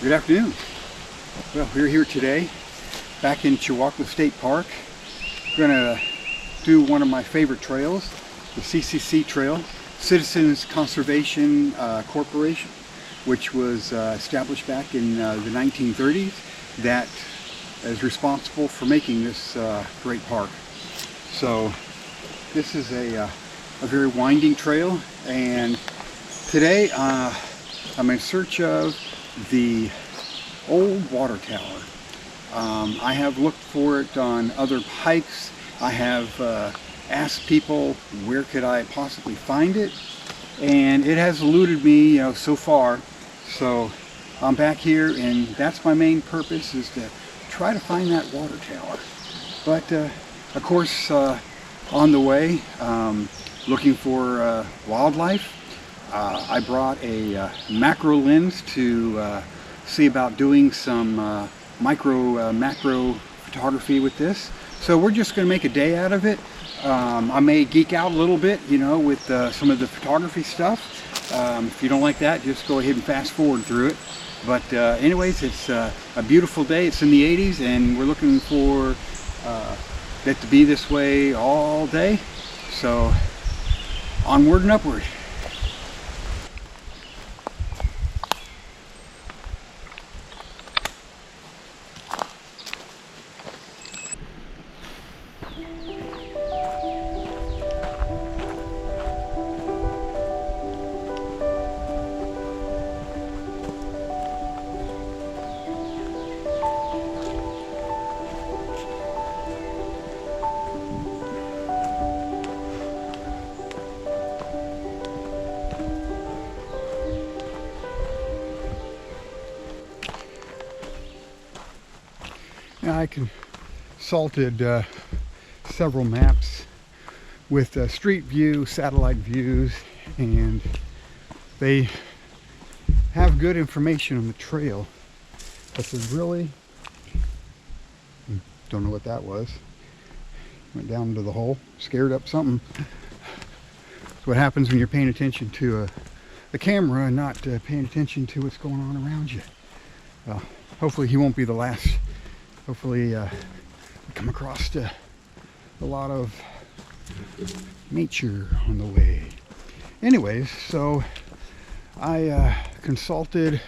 Good afternoon. Well, we're here today back in Chewacla State Park. We're going to do one of my favorite trails, the CCC Trail, Citizens Conservation Corporation, which was established back in the 1930s, that is responsible for making this great park. So this is a very winding trail, and today I'm in search of the old water tower. I have looked for it on other hikes. I have asked people where could I possibly find it, and it has eluded me, so far. So I'm back here, and that's my main purpose, is to try to find that water tower. But of course, on the way, looking for wildlife. I brought a macro lens to see about doing some macro photography with this. So we're just going to make a day out of it. I may geek out a little bit, with some of the photography stuff. If you don't like that, just go ahead and fast forward through it. But anyways, it's a beautiful day. It's in the 80s, and we're looking for it to be this way all day. So onward and upward. I consulted several maps with street view, satellite views, and they have good information on the trail. But there's really, don't know what that was. Went down into the hole, scared up something. That's what happens when you're paying attention to the camera and not paying attention to what's going on around you. Hopefully he won't be the last. Hopefully we come across a lot of nature on the way. Anyways, so I consulted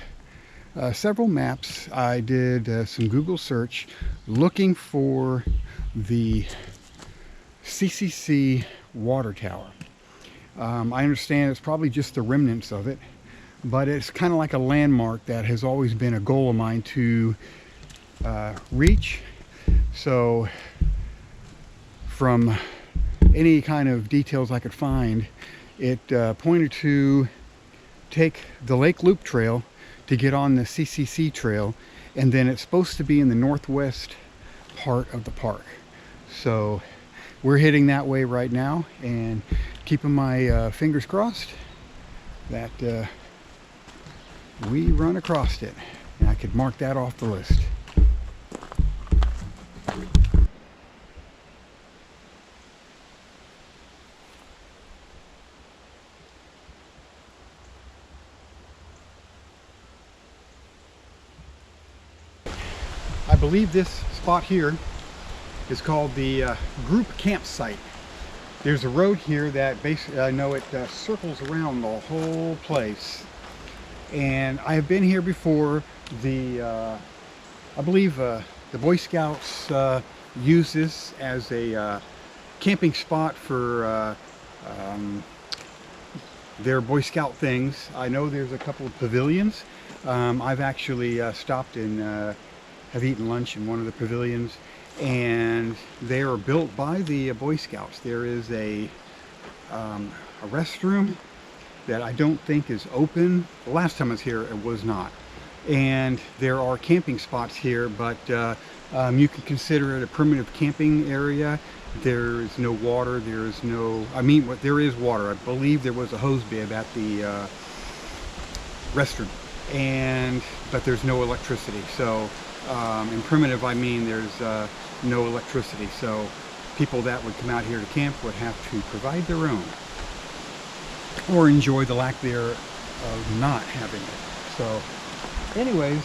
several maps. I did some Google search looking for the CCC water tower. I understand it's probably just the remnants of it, but it's kind of like a landmark that has always been a goal of mine to reach. So from any kind of details I could find, it pointed to take the Lake Loop Trail to get on the CCC Trail, and then it's supposed to be in the northwest part of the park. So we're heading that way right now, and keeping my fingers crossed that we run across it, and I could mark that off the list. I believe this spot here is called the group campsite. There's a road here that basically, I know it circles around the whole place. And I have been here before. I believe the Boy Scouts use this as a camping spot for their Boy Scout things. I know there's a couple of pavilions. I've actually stopped and have eaten lunch in one of the pavilions, and they are built by the Boy Scouts. There is a restroom that I don't think is open. The last time I was here, it was not. And there are camping spots here, but you can consider it a primitive camping area. There is no water. There is no, there is water. I believe there was a hose bib at the restroom, but there's no electricity. So in primitive, I mean there's no electricity. So people that would come out here to camp would have to provide their own, or enjoy the lack there of not having it. So anyways,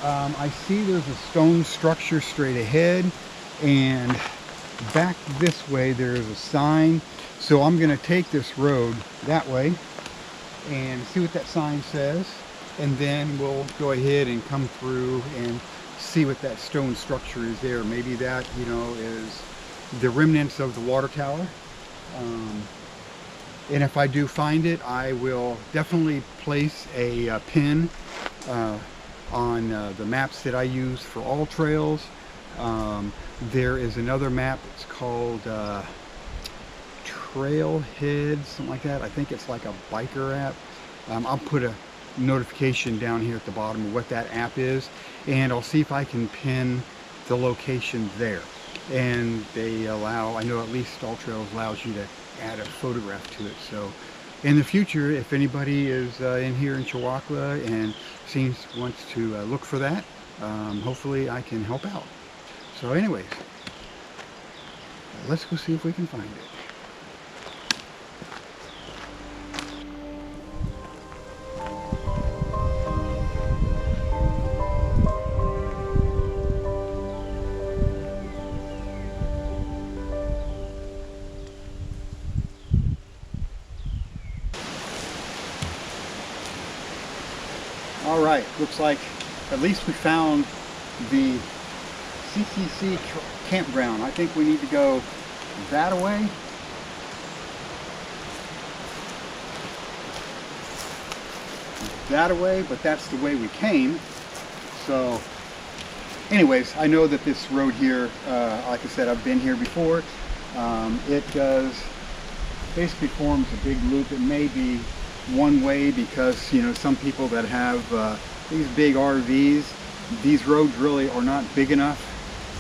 I see there's a stone structure straight ahead, and back this way there's a sign. So I'm going to take this road that way and see what that sign says, and then we'll go ahead and come through and see what that stone structure is there. Maybe that, you know, is the remnants of the water tower. And if I do find it, I will definitely place a pin on the maps that I use for all trails. There is another map. It's called Trailhead, something like that. I think it's like a biker app. I'll put a notification down here at the bottom of what that app is, and I'll see if I can pin the location there. And they allow, I know at least All Trails allows you to add a photograph to it. So in the future, if anybody is in here in Chewacla and wants to look for that, hopefully I can help out. So anyways, let's go see if we can find it. All right, looks like at least we found the CCC campground. I think we need to go that way. That way, but that's the way we came. So anyways, I know that this road here, like I said, I've been here before. It does basically forms a big loop. It may be one way because, you know, some people that have these big RVs, these roads really are not big enough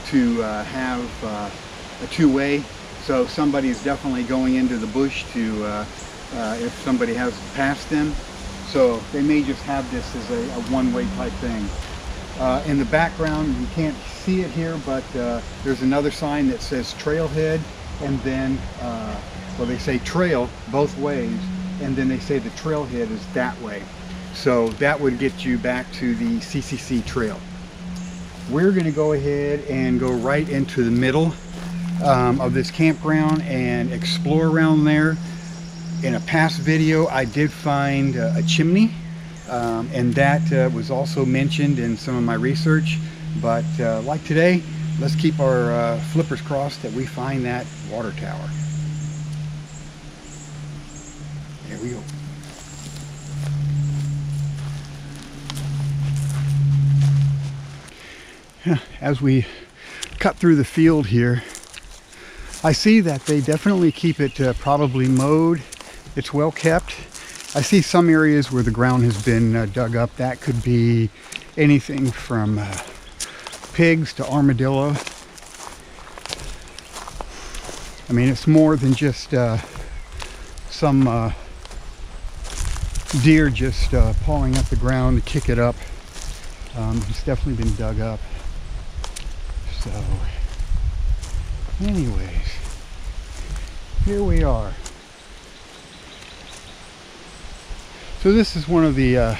to have a two-way. So somebody is definitely going into the bush to if somebody has passed them. So they may just have this as a one-way type thing. In the background, you can't see it here, but there's another sign that says Trailhead, and then well, they say trail both ways, and then they say the trailhead is that way. So that would get you back to the CCC Trail. We're going to go ahead and go right into the middle of this campground and explore around there. In a past video, I did find a chimney, and that was also mentioned in some of my research. But like today, let's keep our flippers crossed that we find that water tower. There we go. As we cut through the field here, I see that they definitely keep it probably mowed. It's well kept. I see some areas where the ground has been dug up. That could be anything from pigs to armadillo. I mean, it's more than just some deer just pawing up the ground to kick it up. It's definitely been dug up. So anyways, here we are. So this is one of the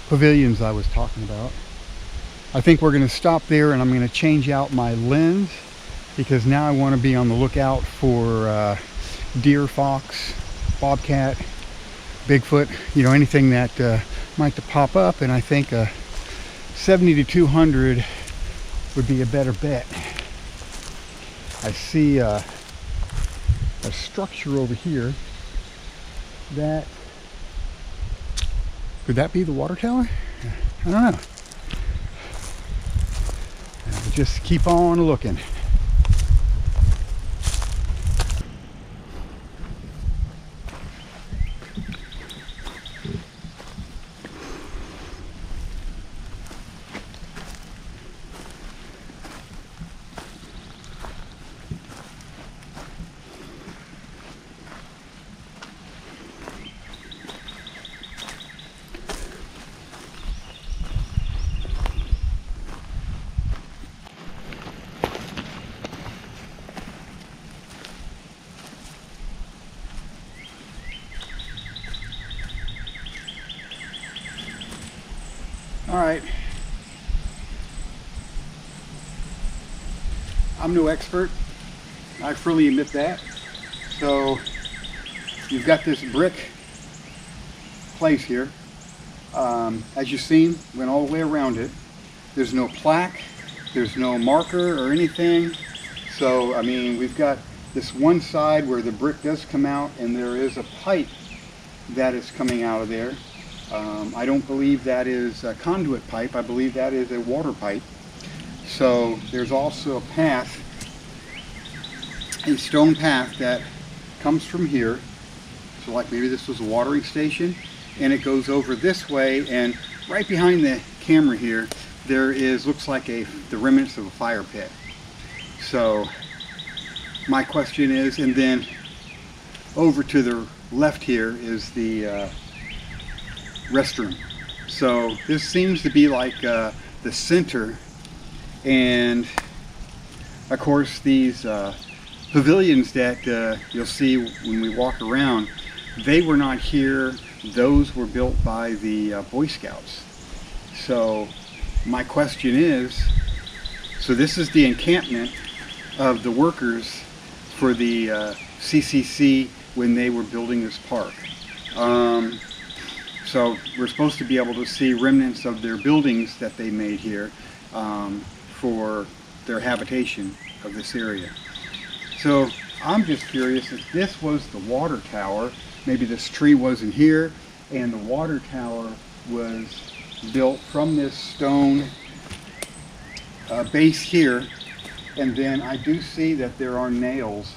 pavilions I was talking about. I think we're going to stop there, and I'm going to change out my lens because now I want to be on the lookout for deer, fox, bobcat, Bigfoot, you know, anything that might pop up. And I think 70 to 200 would be a better bet. I see a structure over here. That could that be the water tower? I don't know. Just keep on looking. All right, I'm no expert. I freely admit that. So you've got this brick place here. As you've seen, went all the way around it. There's no plaque, there's no marker or anything. So, I mean, we've got this one side where the brick does come out, and there is a pipe that is coming out of there. I don't believe that is a conduit pipe. I believe that is a water pipe. So there's also a path, a stone path that comes from here. So like maybe this was a watering station, and it goes over this way, and right behind the camera here, there is, looks like the remnants of a fire pit. So my question is, and then over to the left here is the restroom. So this seems to be like the center, and of course these pavilions that you'll see when we walk around, they were not here. Those were built by the Boy Scouts. So my question is, so this is the encampment of the workers for the CCC when they were building this park. So we're supposed to be able to see remnants of their buildings that they made here for their habitation of this area. So I'm just curious if this was the water tower. Maybe this tree wasn't here, and the water tower was built from this stone base here. And then I do see that there are nails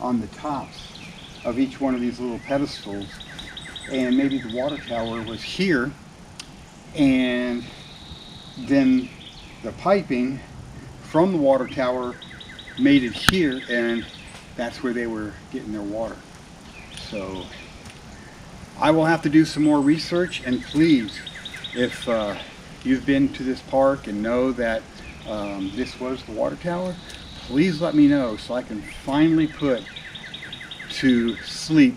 on the tops of each one of these little pedestals, and maybe the water tower was here, and then the piping from the water tower made it here, and that's where they were getting their water. So I will have to do some more research, and please, if you've been to this park and know that this was the water tower, please let me know so I can finally put to sleep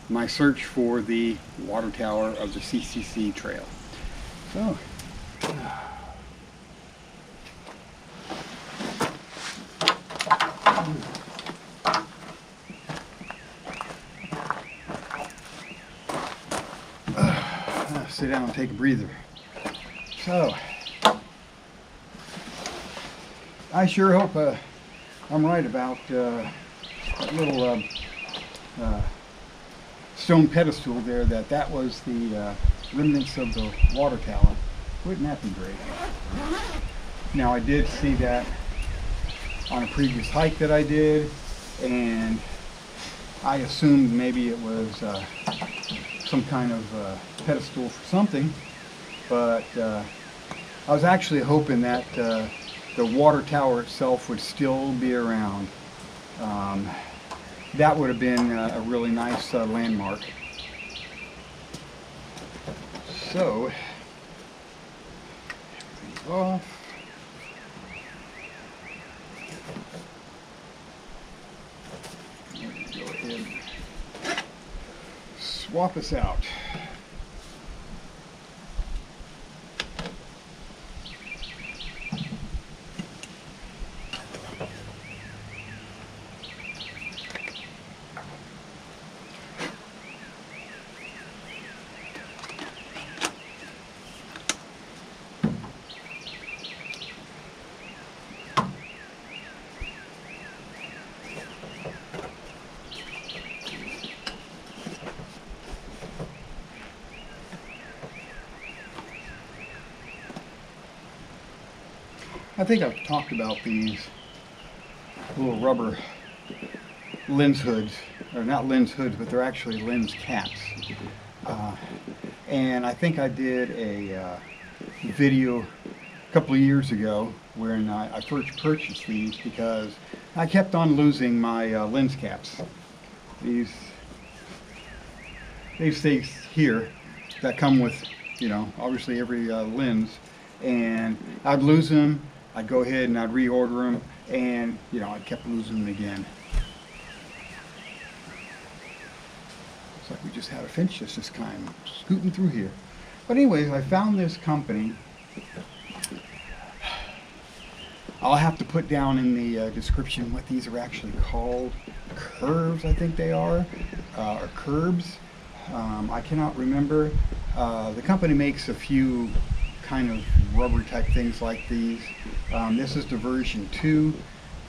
my search for the water tower of the CCC Trail. So sit down and take a breather. So I sure hope I'm right about that little stone pedestal there, that was the remnants of the water tower. Wouldn't that be great? Now I did see that on a previous hike that I did, and I assumed maybe it was some kind of pedestal for something, but I was actually hoping that the water tower itself would still be around. That would have been a really nice landmark. So, everything's off. Go ahead and swap us out. I think I've talked about these little rubber lens hoods, or not lens hoods, but they're actually lens caps. And I think I did a video a couple of years ago when I first purchased these, because I kept on losing my lens caps. These things here that come with, you know, obviously every lens, and I'd lose them. I'd go ahead and I'd reorder them, and you know, I kept losing them again. Looks like we just had a finch just this time scooting through here. But anyways, I found this company. I'll have to put down in the description what these are actually called. Curves, I think they are, or curbs. I cannot remember. The company makes a few kind of rubber type things like these. This is the version 2,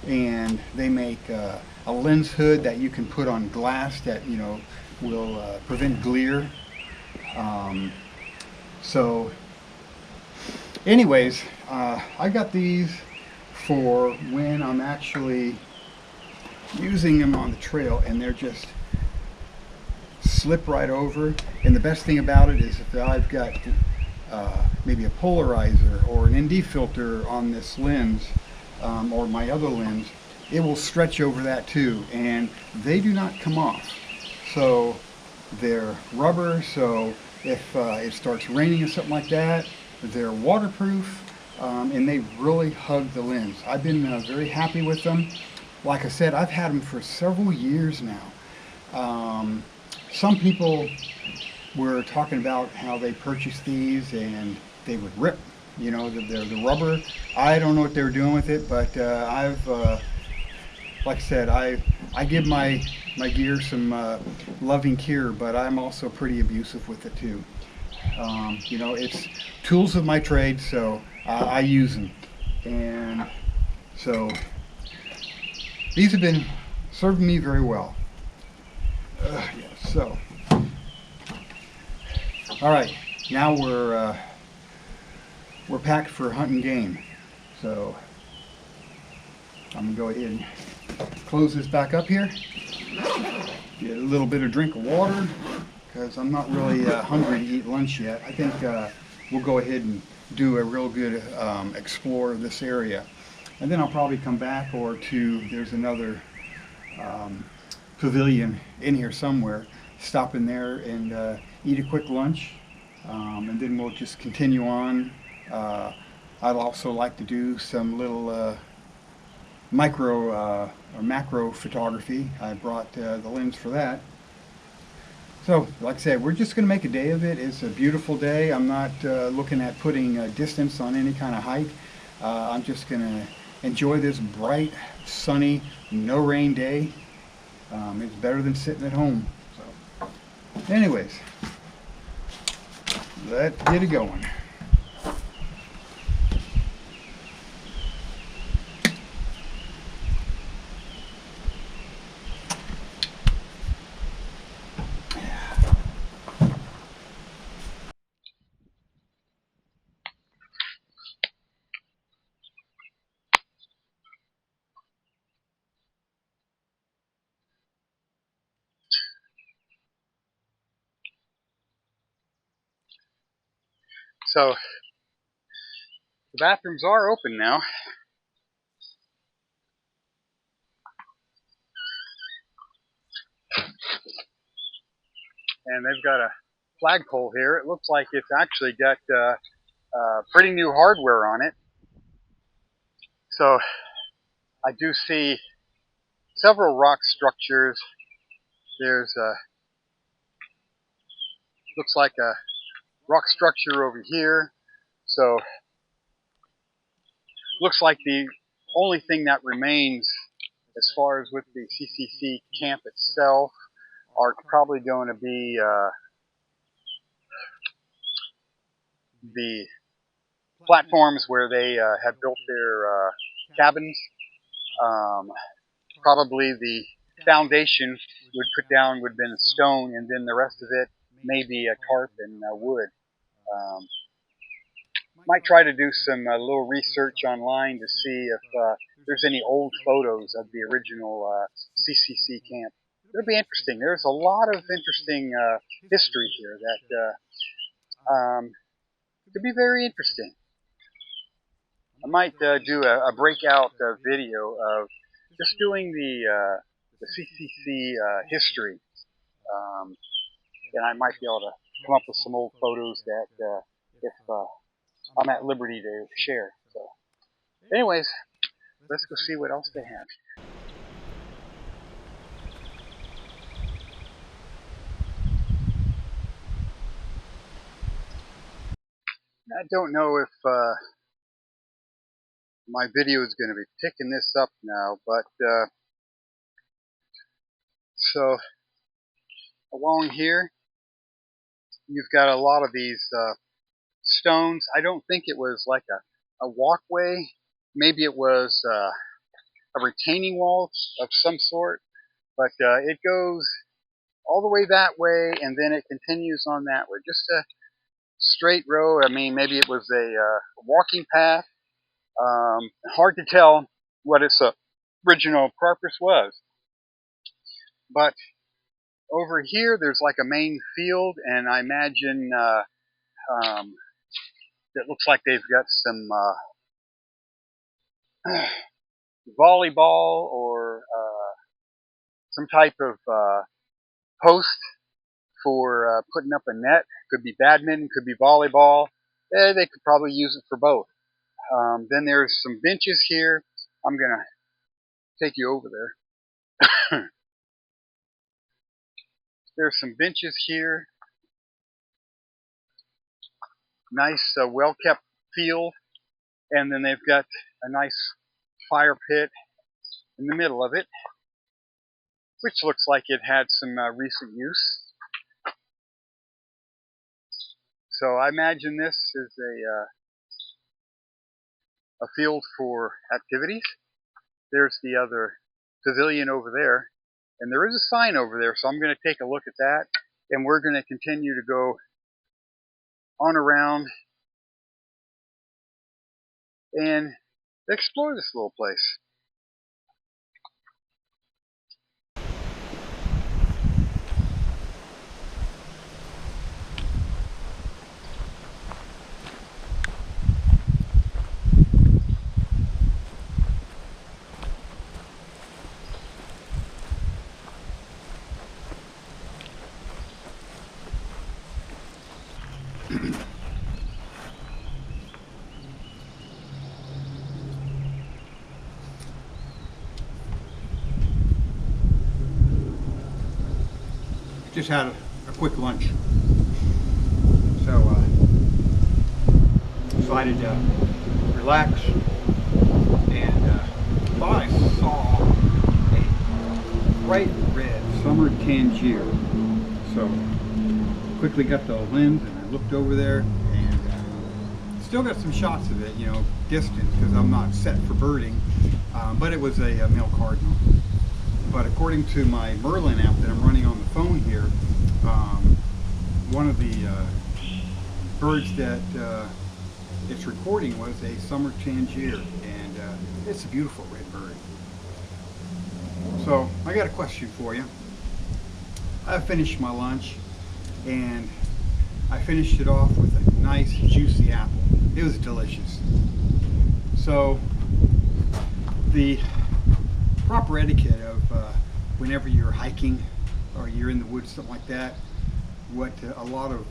and they make a lens hood that you can put on glass that, you know, will prevent glare. So anyways, I got these for when I'm actually using them on the trail, and they're just slip right over. And the best thing about it is if I've got maybe a polarizer or an ND filter on this lens, or my other lens, it will stretch over that too, and they do not come off. So they're rubber, so if it starts raining or something like that, they're waterproof, and they really hug the lens. I've been very happy with them. Like I said, I've had them for several years now. Some people were talking about how they purchased these and they would rip, you know, the rubber. I don't know what they were doing with it, but like I said, I give my gear some loving care, but I'm also pretty abusive with it too. You know, it's tools of my trade, so I use them. And so these have been serving me very well. Yeah, so, all right, now we're packed for hunting game. So I'm gonna go ahead and close this back up here. Get a little bit of drink of water because I'm not really hungry to eat lunch yet. I think we'll go ahead and do a real good explore of this area, and then I'll probably come back there's another pavilion in here somewhere, stop in there and eat a quick lunch, and then we'll just continue on. I'd also like to do some little micro or macro photography. I brought the lens for that. So like I said, we're just going to make a day of it. It's a beautiful day. I'm not looking at putting distance on any kind of hike. I'm just going to enjoy this bright, sunny, no rain day. It's better than sitting at home. So anyways, let's get it going. So the bathrooms are open now. And they've got a flagpole here. It looks like it's actually got pretty new hardware on it. So I do see several rock structures. There's looks like a rock structure over here. So looks like the only thing that remains as far as with the CCC camp itself are probably going to be the platforms where they have built their cabins. Probably the foundation would have been stone, and then the rest of it may be a tarp and wood. Might try to do some little research online to see if there's any old photos of the original CCC camp. It'll be interesting. There's a lot of interesting history here that could be very interesting. I might do a breakout video of just doing the CCC history, and I might be able to come up with some old photos that if I'm at liberty to share. So, anyways, let's go see what else they have. I don't know if my video is going to be picking this up now, but so along here you've got a lot of these stones. I don't think it was like a walkway. Maybe it was a retaining wall of some sort, but it goes all the way that way, and then it continues on that way. Just a straight road. I mean, maybe it was a walking path. Hard to tell what its original purpose was. But over here, there's like a main field, and I imagine it looks like they've got some volleyball or some type of post for putting up a net. Could be badminton, could be volleyball. They could probably use it for both. Then there's some benches here. I'm going to take you over there. There's some benches here. Nice, well-kept field. And then they've got a nice fire pit in the middle of it, which looks like it had some recent use. So I imagine this is a field for activities. There's the other pavilion over there, and there is a sign over there, so I'm going to take a look at that, and we're going to continue to go on around and explore this little place. Just had a quick lunch, so decided to relax, and thought I saw a bright red summer tangier. So quickly got the lens and I looked over there, and still got some shots of it, you know, distant because I'm not set for birding, but it was a male cardinal. But according to my Merlin app that I'm running on the phone here, one of the birds that it's recording was a summer tangier, and it's a beautiful red bird. So I got a question for you. I finished my lunch, and I finished it off with a nice juicy apple. It was delicious. So the proper etiquette of whenever you're hiking or you're in the woods, something like that, what a lot of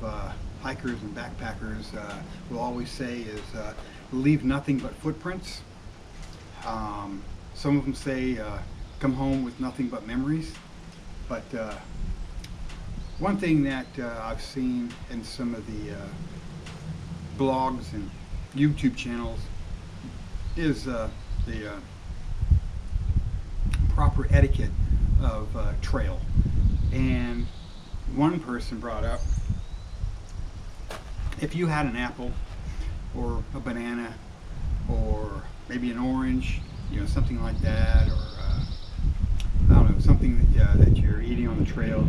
hikers and backpackers will always say is leave nothing but footprints. Some of them say come home with nothing but memories. But one thing that I've seen in some of the blogs and YouTube channels is the proper etiquette of trail. And one person brought up, if you had an apple or a banana or maybe an orange, you know, something like that, or I don't know, something that you're eating on the trail.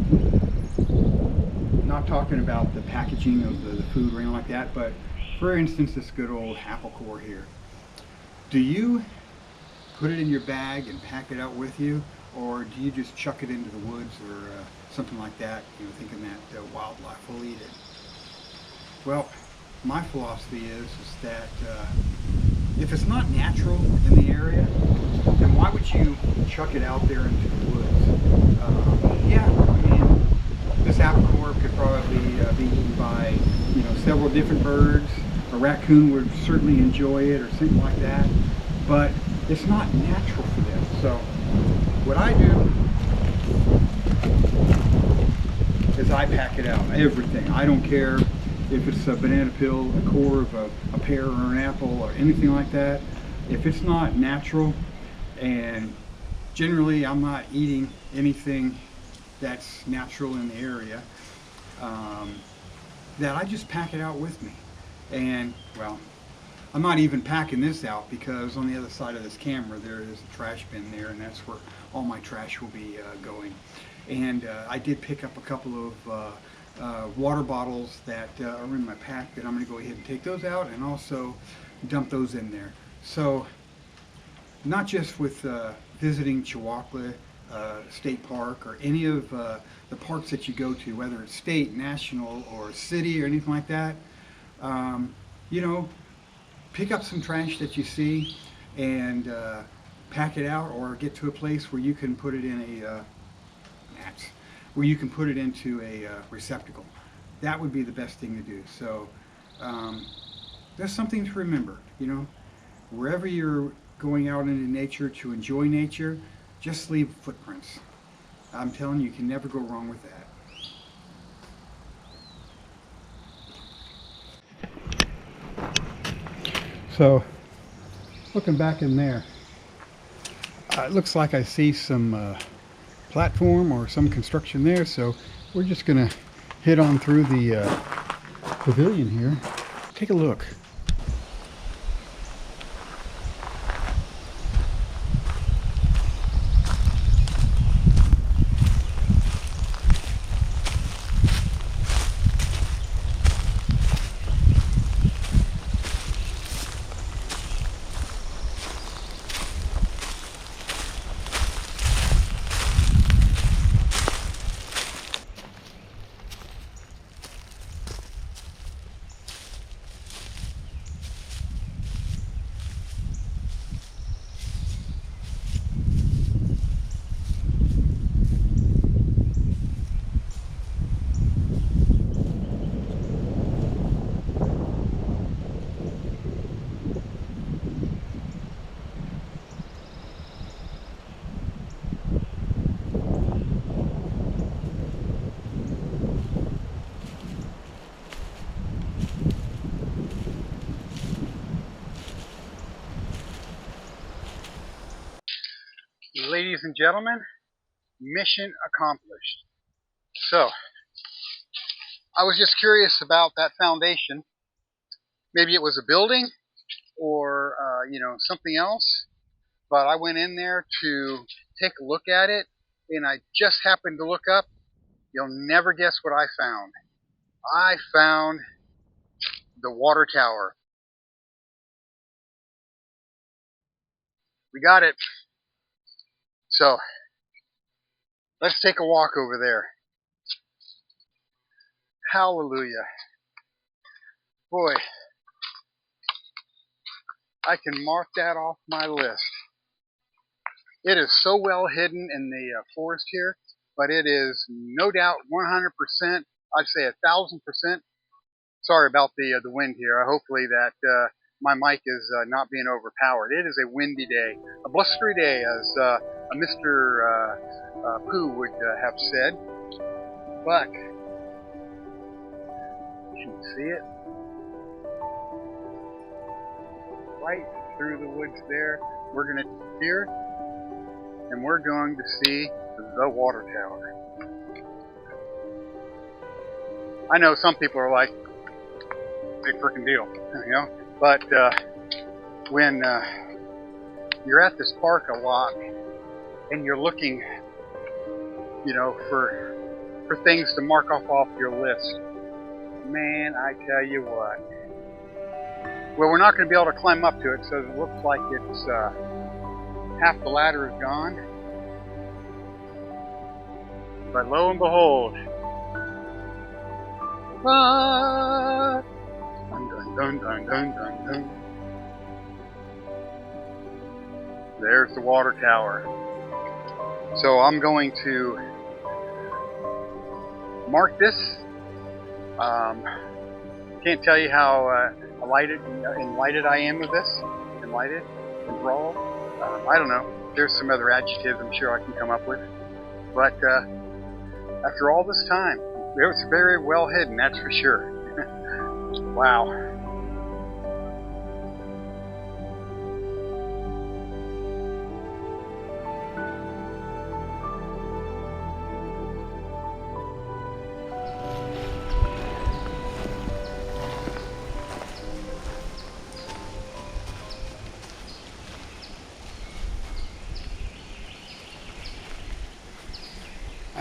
Not talking about the packaging of the food or anything like that, but for instance, this good old apple core here. Do you put it in your bag and pack it out with you, or do you just chuck it into the woods or something like that, you know, thinking that wildlife will eat it? Well, my philosophy is that if it's not natural in the area, then why would you chuck it out there into the woods? Yeah, I mean, this apple core could probably be eaten by, you know, several different birds. A raccoon would certainly enjoy it or something like that, but it's not natural for them. So what I do is I pack it out, everything. I don't care if it's a banana peel, a core of a pear or an apple or anything like that. if it's not natural, and generally I'm not eating anything that's natural in the area, that I just pack it out with me. And well, I'm not even packing this out because on the other side of this camera there is a trash bin there, and that's where all my trash will be going. And I did pick up a couple of water bottles that are in my pack that I'm going to go ahead and take those out and also dump those in there. So not just with visiting Chewacla State Park or any of the parks that you go to, whether it's state, national, or city or anything like that, you know, pick up some trash that you see and pack it out, or get to a place where you can put it in a where you can put it into a receptacle. That would be the best thing to do. So that's something to remember. You know, wherever you're going out into nature to enjoy nature, just leave footprints. I'm telling you, you can never go wrong with that. So, looking back in there, it looks like I see some platform or some construction there, so we're just gonna head on through the pavilion here. Take a look. Ladies and gentlemen, mission accomplished. So, I was just curious about that foundation. Maybe it was a building or, you know, something else. But I went in there to take a look at it, and I just happened to look up. You'll never guess what I found. I found the water tower. We got it. So, let's take a walk over there. Hallelujah. Boy, I can mark that off my list. It is so well hidden in the forest here, but it is no doubt 100%, I'd say 1,000%. Sorry about the wind here. Hopefully that my mic is not being overpowered. It is a windy day, a blustery day, as Mr. Pooh would have said. But, can you see it? Right through the woods there. We're going to here, and we're going to see the water tower. I know some people are like, big freaking deal, you know, but when you're at this park a lot and you're looking, you know, for things to mark off your list, man, I tell you what. Well, we're not going to be able to climb up to it, so it looks like it's half the ladder is gone. But lo and behold, dun, dun, dun, dun, dun, dun, dun. There's the water tower. So I'm going to mark this. Can't tell you how enlightened I am with this. Enlightened? Enthralled? I don't know. There's some other adjectives I'm sure I can come up with. But after all this time, it was very well hidden, that's for sure. Wow.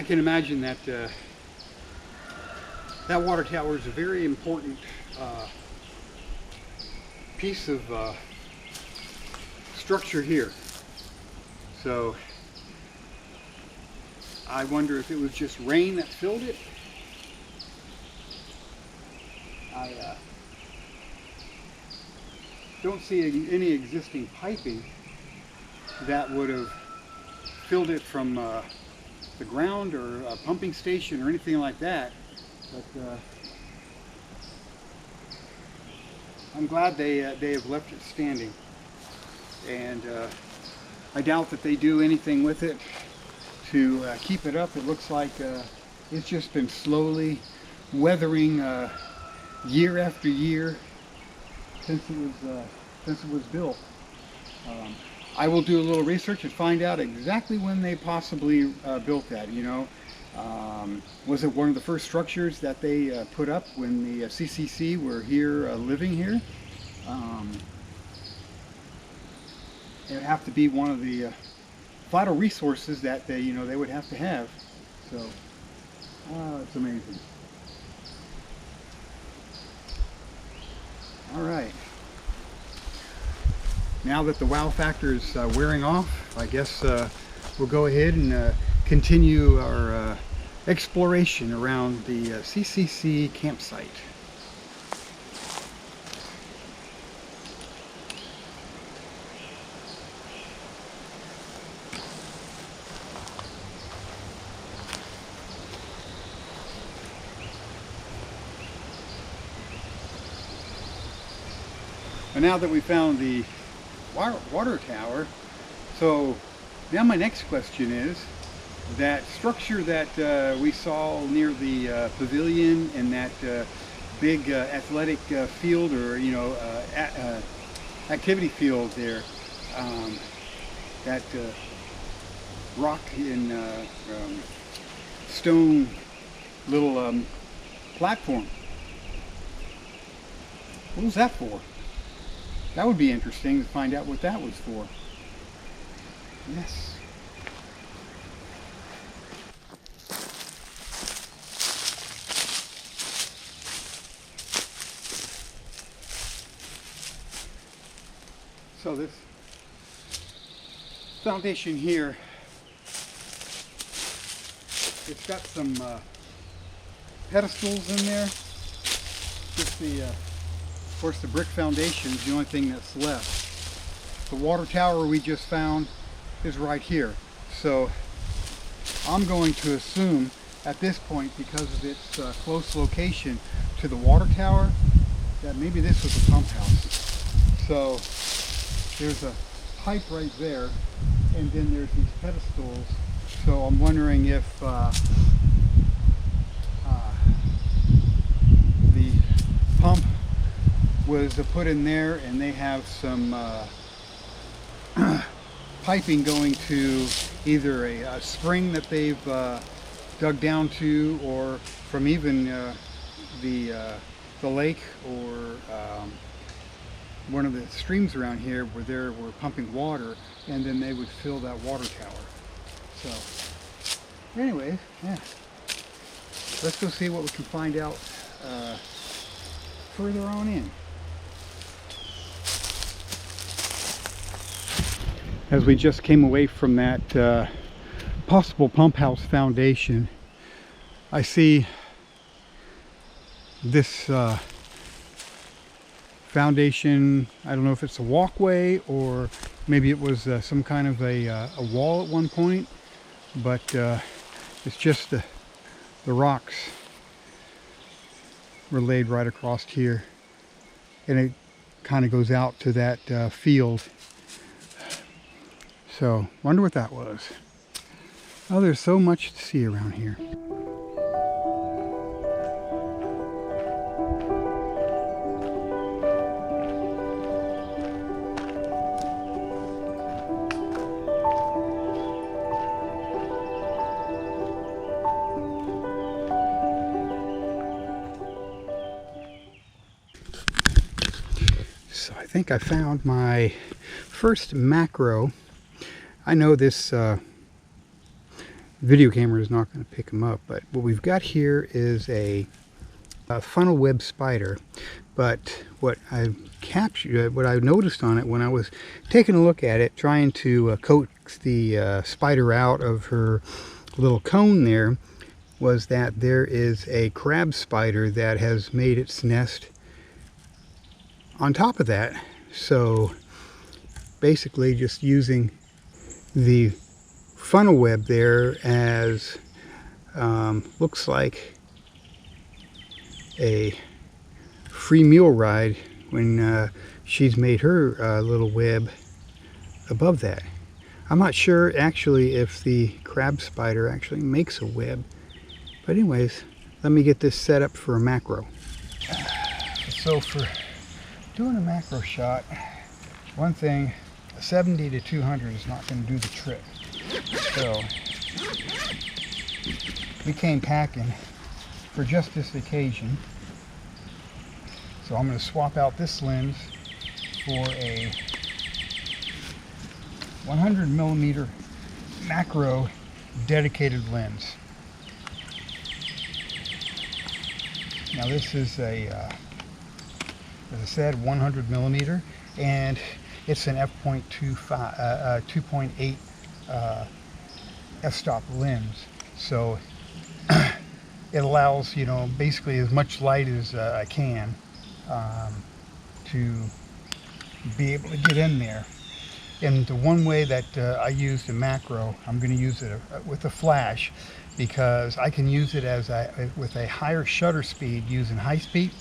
can imagine that that water tower is a very important piece of structure here. So I wonder if it was just rain that filled it. I don't see any existing piping that would have filled it from the ground or a pumping station or anything like that. But I'm glad they have left it standing, and I doubt that they do anything with it to keep it up. It looks like it's just been slowly weathering year after year since it was built. I will do a little research and find out exactly when they possibly built that. You know, was it one of the first structures that they put up when the CCC were here living here? It would have to be one of the vital resources that they would have to have. So, it's amazing. All right. Now that the wow factor is wearing off, I guess we'll go ahead and continue our exploration around the CCC campsite. And now that we found the water tower, so now my next question is, that structure that we saw near the pavilion and that big athletic field, or activity field there, that rock and stone little platform, what was that for? That would be interesting to find out what that was for. Yes. So this foundation here, it's got some pedestals in there. Just of course, the brick foundation is the only thing that's left. The water tower we just found is right here. So I'm going to assume at this point, because of its close location to the water tower, that maybe this was a pump house. So there's a pipe right there, and then there's these pedestals. So I'm wondering if the pump was put in there, and they have some piping going to either a spring that they've dug down to, or from even the lake, or one of the streams around here where they were pumping water, and then they would fill that water tower. So anyways, yeah, let's go see what we can find out further on in. As we just came away from that possible pump house foundation, I see this foundation. I don't know if it's a walkway or maybe it was some kind of a wall at one point, but it's just the rocks were laid right across here, and it kind of goes out to that field. So, wonder what that was. Oh, there's so much to see around here. So I think I found my first macro. I know this video camera is not going to pick them up. But what we've got here is a funnel web spider. But what I captured, what I noticed on it when I was taking a look at it, trying to coax the spider out of her little cone there, was that there is a crab spider that has made its nest on top of that. So basically just using the funnel web there as looks like a free meal ride when she's made her little web above that. I'm not sure actually if the crab spider actually makes a web, but anyways, let me get this set up for a macro. So for doing a macro shot, one thing, 70 to 200 is not going to do the trick. So we came packing for just this occasion. So I'm going to swap out this lens for a 100mm macro dedicated lens. Now this is a, as I said, 100mm, and it's an f.25, 2.8 f-stop lens. So it allows, you know, basically as much light as I can to be able to get in there. And the one way that I use the macro, I'm going to use it with a flash, because I can use it as with a higher shutter speed using high speed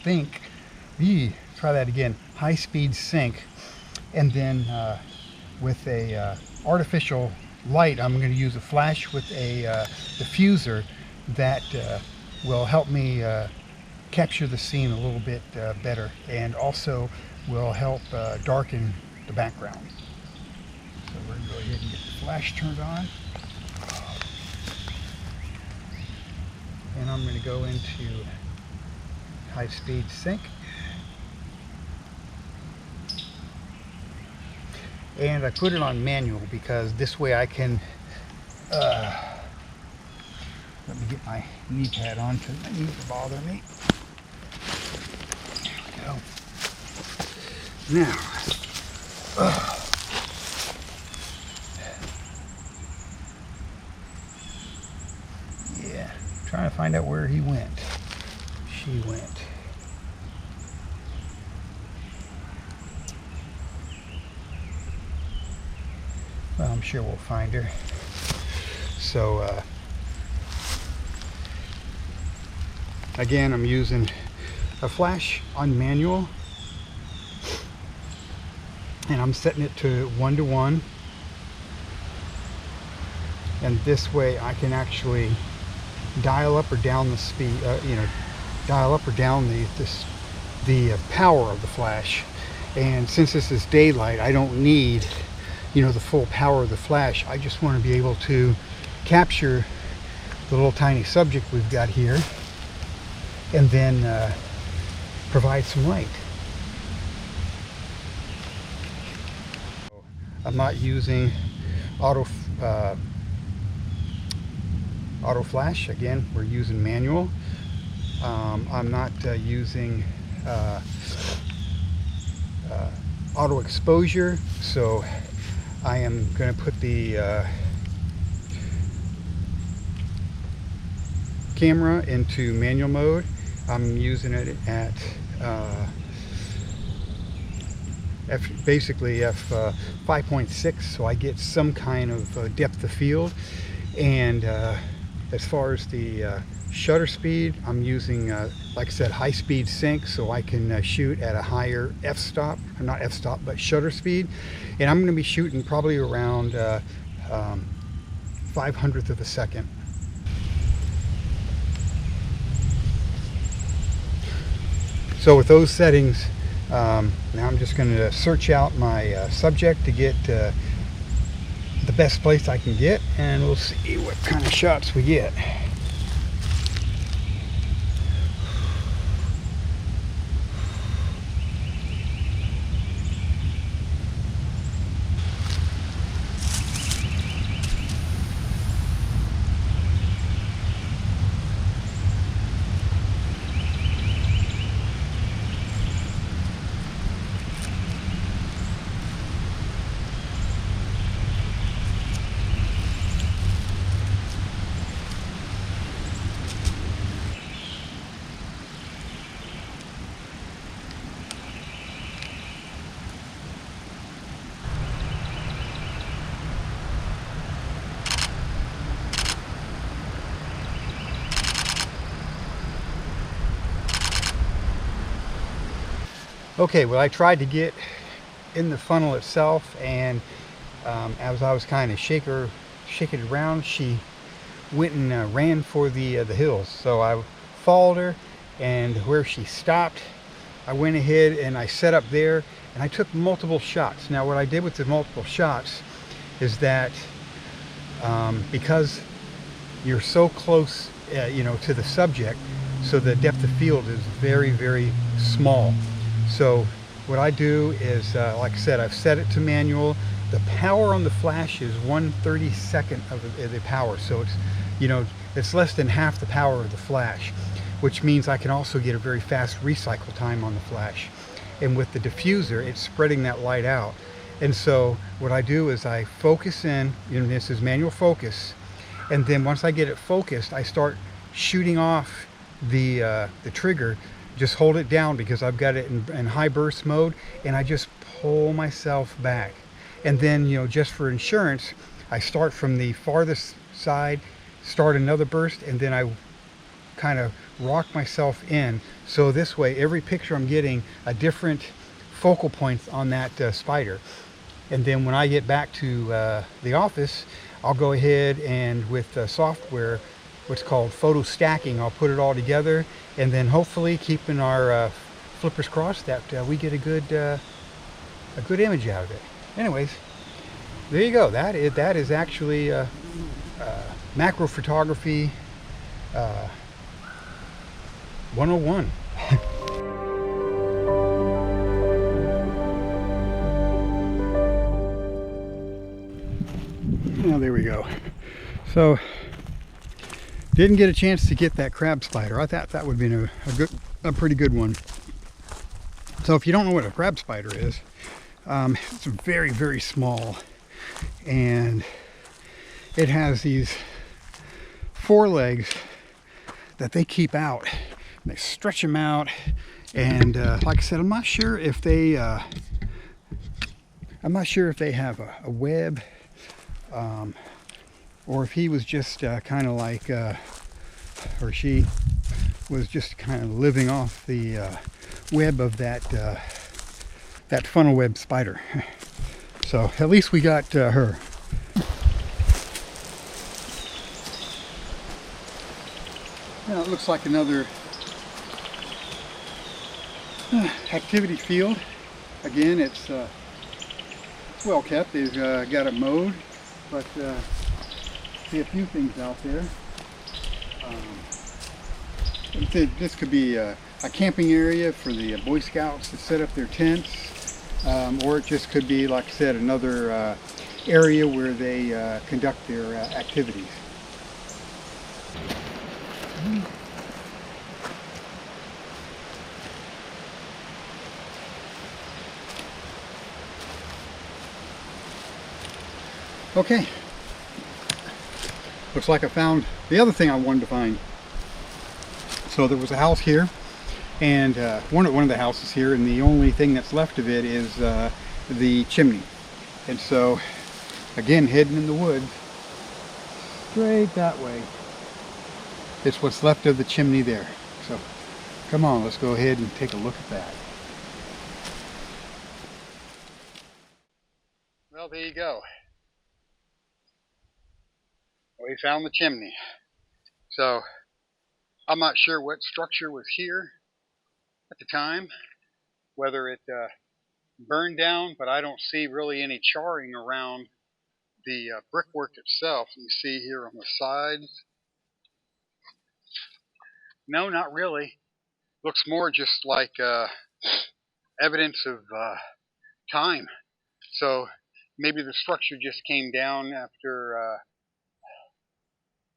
sync. Try that again. High speed sync, and then with a artificial light, I'm going to use a flash with a diffuser that will help me capture the scene a little bit better, and also will help darken the background. So we're going to go ahead and get the flash turned on. And I'm going to go into high speed sync. And I put it on manual because this way I can, let me get my knee pad on because my knees are bothering me. There we go. Now, yeah, trying to find out where he went. She went. Well, I'm sure we'll find her. So, again, I'm using a flash on manual, and I'm setting it to 1:1, and this way I can actually dial up or down the speed, dial up or down the power of the flash. And since this is daylight, I don't need, the full power of the flash. I just want to be able to capture the little tiny subject we've got here, and then provide some light. I'm not using auto flash. Again, we're using manual. I'm not using auto exposure, so I am going to put the camera into manual mode. I'm using it at basically f5.6, so I get some kind of depth of field. And as far as the shutter speed, I'm using, like I said, high speed sync, so I can shoot at a higher f-stop, not f-stop, but shutter speed. And I'm going to be shooting probably around 500th of a second. So with those settings, now I'm just going to search out my subject to get the best place I can get, and we'll see what kind of shots we get. Okay, well, I tried to get in the funnel itself, and as I was kind of shaking it around, she went and ran for the hills. So I followed her, and where she stopped, I went ahead and I set up there, and I took multiple shots. Now, what I did with the multiple shots is that because you're so close, to the subject, so the depth of field is very, very small. So what I do is, like I said, I've set it to manual. The power on the flash is 1/32 of the power, so it's less than half the power of the flash, which means I can also get a very fast recycle time on the flash. And with the diffuser, it's spreading that light out. And so what I do is I focus in, this is manual focus, and then once I get it focused, I start shooting off the trigger. Just hold it down because I've got it in high burst mode, and I just pull myself back. And then, just for insurance, I start from the farthest side, start another burst, and then I kind of rock myself in. So this way, every picture I'm getting a different focal point on that spider. And then when I get back to the office, I'll go ahead and with software, what's called photo stacking, I'll put it all together, and then hopefully keeping our flippers crossed that we get a good image out of it. Anyways, there you go. That is actually macro photography 101. Now there we go. So didn't get a chance to get that crab spider. I thought that would be a pretty good one. So if you don't know what a crab spider is, it's very, very small, and it has these forelegs that they keep out. They stretch them out, and like I said, I'm not sure if they have a web, or if he was just kind of like, or she was just kind of living off the web of that funnel web spider. So at least we got her. Now it looks like another activity field. Again, it's well kept. They've got it mowed, but see a few things out there. This could be a camping area for the Boy Scouts to set up their tents, or it just could be, like I said, another area where they conduct their activities. Okay, looks like I found the other thing I wanted to find. So there was a house here, and one of the houses here, and the only thing that's left of it is the chimney. And so, again, hidden in the woods, straight that way, it's what's left of the chimney there. So come on, let's go ahead and take a look at that. Well, there you go. We found the chimney. So I'm not sure what structure was here at the time, whether it burned down, but I don't see really any charring around the brickwork itself. You see here on the sides. No, not really. Looks more just like evidence of time. So maybe the structure just came down after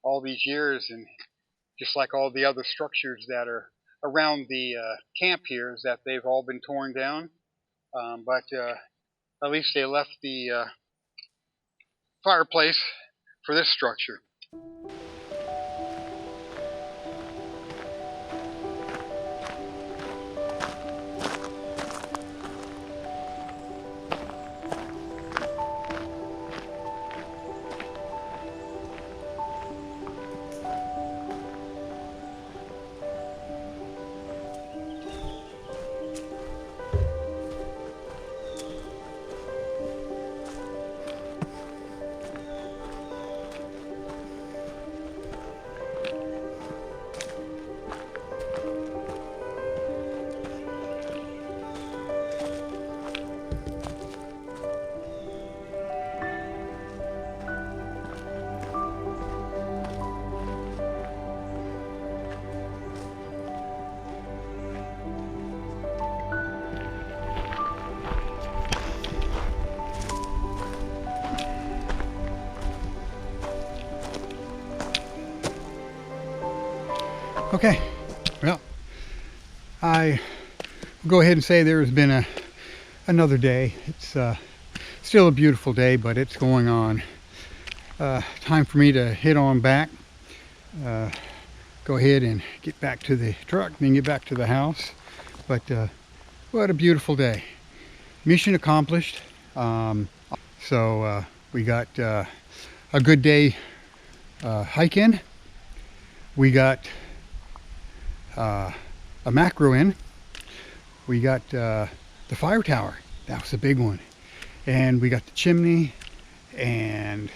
all these years, and just like all the other structures that are around the camp here, is that they've all been torn down. But at least they left the fireplace for this structure. Okay, well, I will go ahead and say there has been another day. It's still a beautiful day, but it's going on. Time for me to head on back. Go ahead and get back to the truck, then get back to the house. But what a beautiful day. Mission accomplished. So we got a good day hiking. We got a macro in. We got the fire tower. That was a big one. And we got the chimney and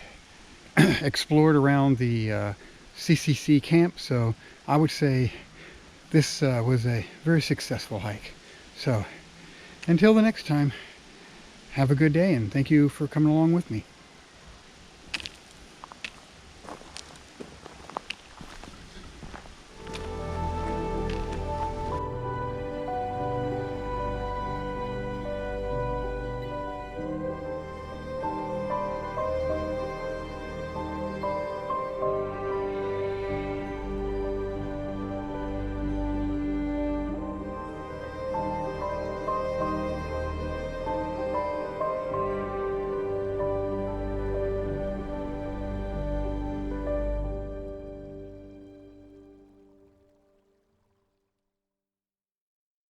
explored around the CCC camp. So I would say this was a very successful hike. So until the next time, have a good day and thank you for coming along with me.